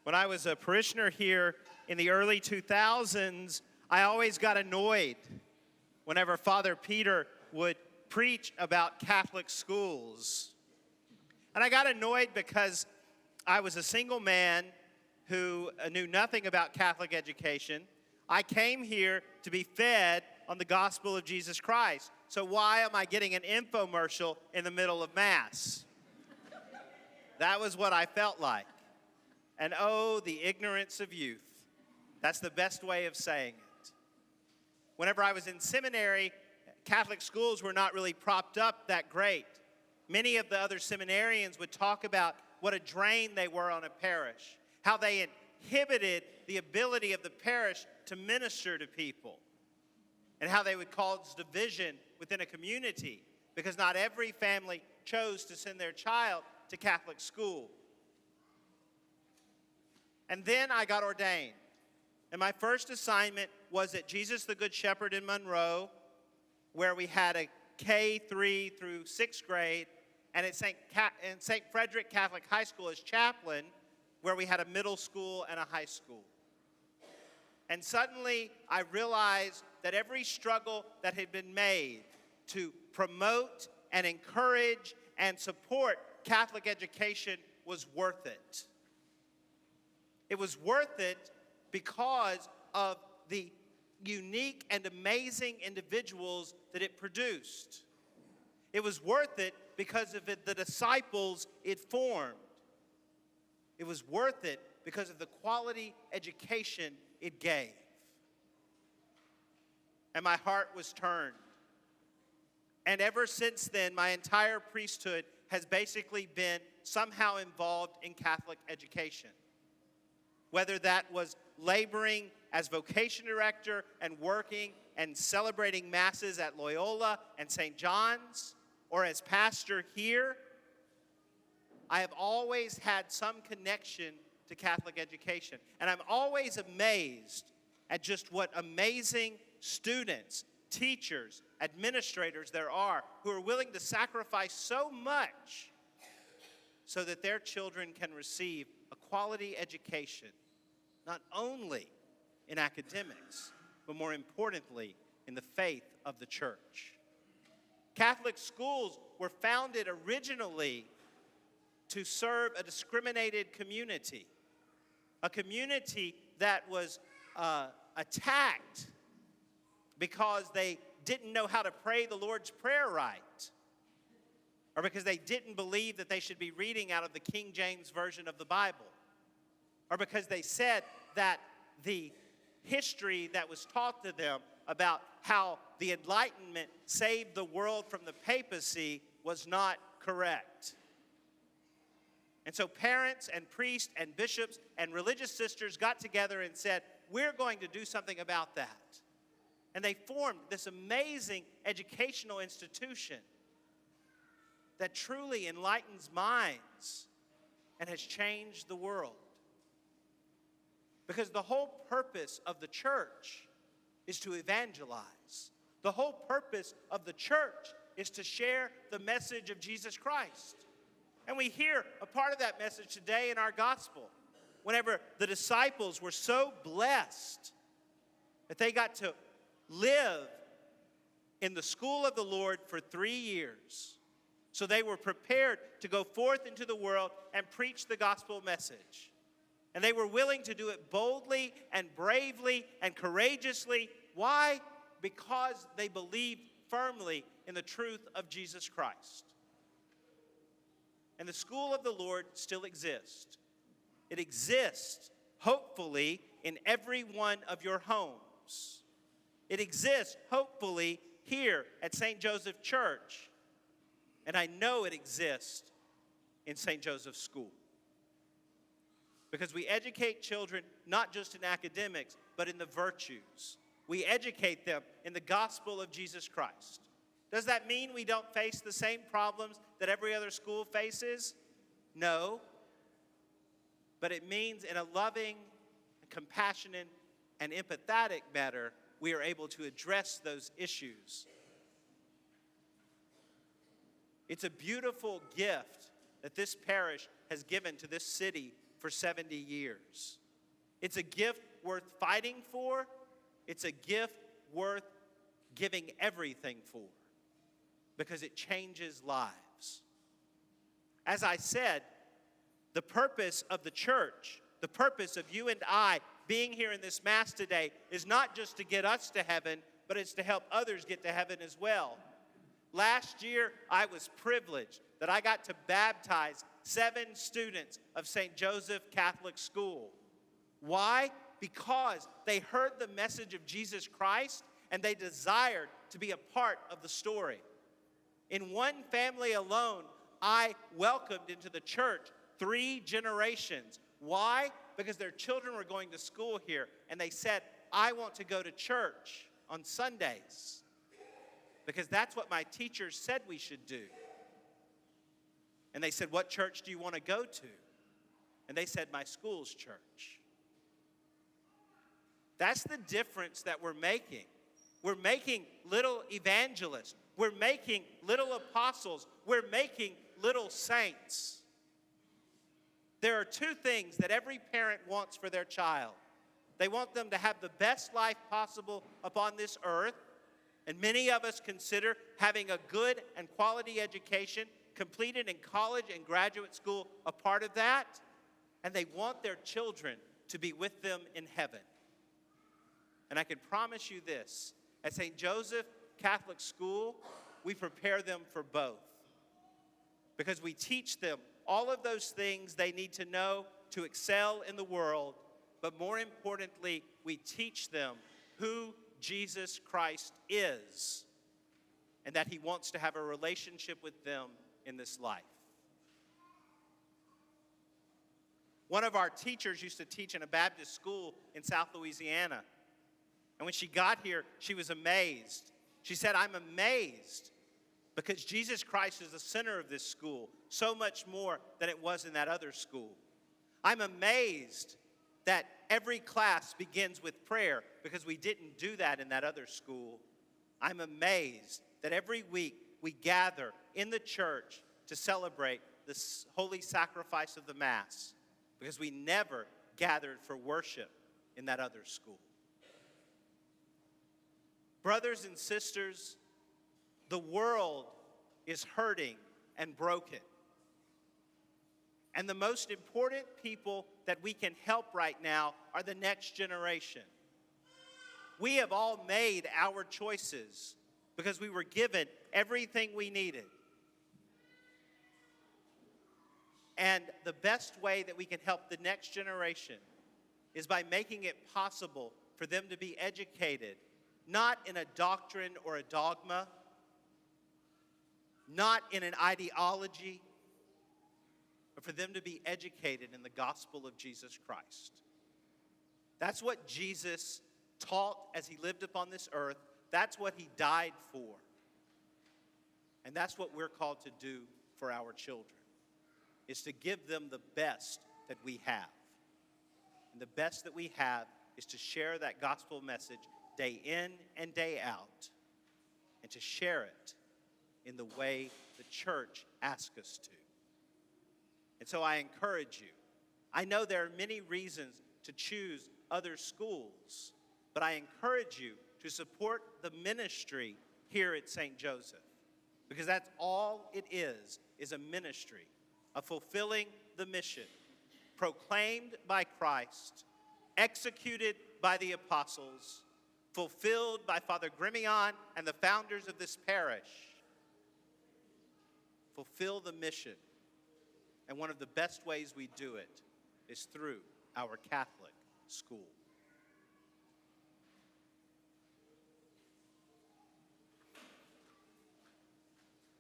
When I was a parishioner here in the early 2000s, I always got annoyed whenever Father Peter would preach about Catholic schools. And I got annoyed because I was a single man who knew nothing about Catholic education. I came here to be fed on the gospel of Jesus Christ. So why am I getting an infomercial in the middle of Mass? That was what I felt like. And oh, the ignorance of youth. That's the best way of saying it. Whenever I was in seminary, Catholic schools were not really propped up that great. Many of the other seminarians would talk about what a drain they were on a parish, how they inhibited the ability of the parish to minister to people, and how they would cause division within a community because not every family chose to send their child to Catholic school. And then I got ordained. And my first assignment was at Jesus the Good Shepherd in Monroe, where we had a K3 through 6th grade, and at St. Frederick Catholic High School as chaplain, where we had a middle school and a high school. And suddenly I realized that every struggle that had been made to promote and encourage and support Catholic education was worth it. It was worth it because of the unique and amazing individuals that it produced. It was worth it because of the disciples it formed. It was worth it because of the quality education it gave. And my heart was turned. And ever since then, my entire priesthood has basically been somehow involved in Catholic education. Whether that was laboring as vocation director and working and celebrating masses at Loyola and St. John's, or as pastor here, I have always had some connection to Catholic education. And I'm always amazed at just what amazing students, teachers, administrators there are who are willing to sacrifice so much so that their children can receive a quality education, not only in academics, but more importantly, in the faith of the church. Catholic schools were founded originally to serve a discriminated community, a community that was attacked because they didn't know how to pray the Lord's Prayer right, or because they didn't believe that they should be reading out of the King James Version of the Bible, or because they said that the history that was taught to them about how the Enlightenment saved the world from the papacy was not correct. And so parents and priests and bishops and religious sisters got together and said, we're going to do something about that. And they formed this amazing educational institution that truly enlightens minds and has changed the world. Because the whole purpose of the church is to evangelize. The whole purpose of the church is to share the message of Jesus Christ. And we hear a part of that message today in our gospel. Whenever the disciples were so blessed that they got to live in the school of the Lord for 3 years. So they were prepared to go forth into the world and preach the gospel message. And they were willing to do it boldly and bravely and courageously. Why? Because they believed firmly in the truth of Jesus Christ. And the school of the Lord still exists. It exists, hopefully, in every one of your homes. It exists, hopefully, here at St. Joseph Church. And I know it exists in St. Joseph's School. Because we educate children not just in academics, but in the virtues. We educate them in the gospel of Jesus Christ. Does that mean we don't face the same problems that every other school faces? No. But it means in a loving, compassionate, and empathetic manner, we are able to address those issues. It's a beautiful gift that this parish has given to this city for 70 years. It's a gift worth fighting for. It's a gift worth giving everything for, because it changes lives. As I said, the purpose of the church, the purpose of you and I being here in this Mass today is not just to get us to heaven, but it's to help others get to heaven as well. Last year, I was privileged that I got to baptize 7 students of St. Joseph Catholic School. Why? Because they heard the message of Jesus Christ and they desired to be a part of the story. In one family alone, I welcomed into the church 3 generations. Why? Because their children were going to school here, and they said, I want to go to church on Sundays, because that's what my teachers said we should do. And they said, what church do you want to go to? And they said, my school's church. That's the difference that we're making. We're making little evangelists. We're making little apostles. We're making little saints. There are 2 things that every parent wants for their child. They want them to have the best life possible upon this earth. And many of us consider having a good and quality education completed in college and graduate school a part of that. And they want their children to be with them in heaven. And I can promise you this, at St. Joseph Catholic School, we prepare them for both. Because we teach them all of those things they need to know to excel in the world, but more importantly, we teach them who Jesus Christ is and that he wants to have a relationship with them in this life. One of our teachers used to teach in a Baptist school in South Louisiana. And when she got here, she was amazed. She said, I'm amazed because Jesus Christ is the center of this school, so much more than it was in that other school. I'm amazed that every class begins with prayer because we didn't do that in that other school. I'm amazed that every week we gather in the church to celebrate the holy sacrifice of the Mass because we never gathered for worship in that other school. Brothers and sisters, the world is hurting and broken. And the most important people that we can help right now are the next generation. We have all made our choices because we were given everything we needed. And the best way that we can help the next generation is by making it possible for them to be educated, not in a doctrine or a dogma, not in an ideology, but for them to be educated in the gospel of Jesus Christ. That's what Jesus taught as he lived upon this earth. That's what he died for. And that's what we're called to do for our children, is to give them the best that we have. And the best that we have is to share that gospel message day in and day out, and to share it in the way the church asks us to. And so I encourage you. I know there are many reasons to choose other schools, but I encourage you to support the ministry here at St. Joseph, because that's all it is a ministry of fulfilling the mission proclaimed by Christ, executed by the apostles, fulfilled by Father Grimion and the founders of this parish. Fulfill the mission. And one of the best ways we do it is through our Catholic school.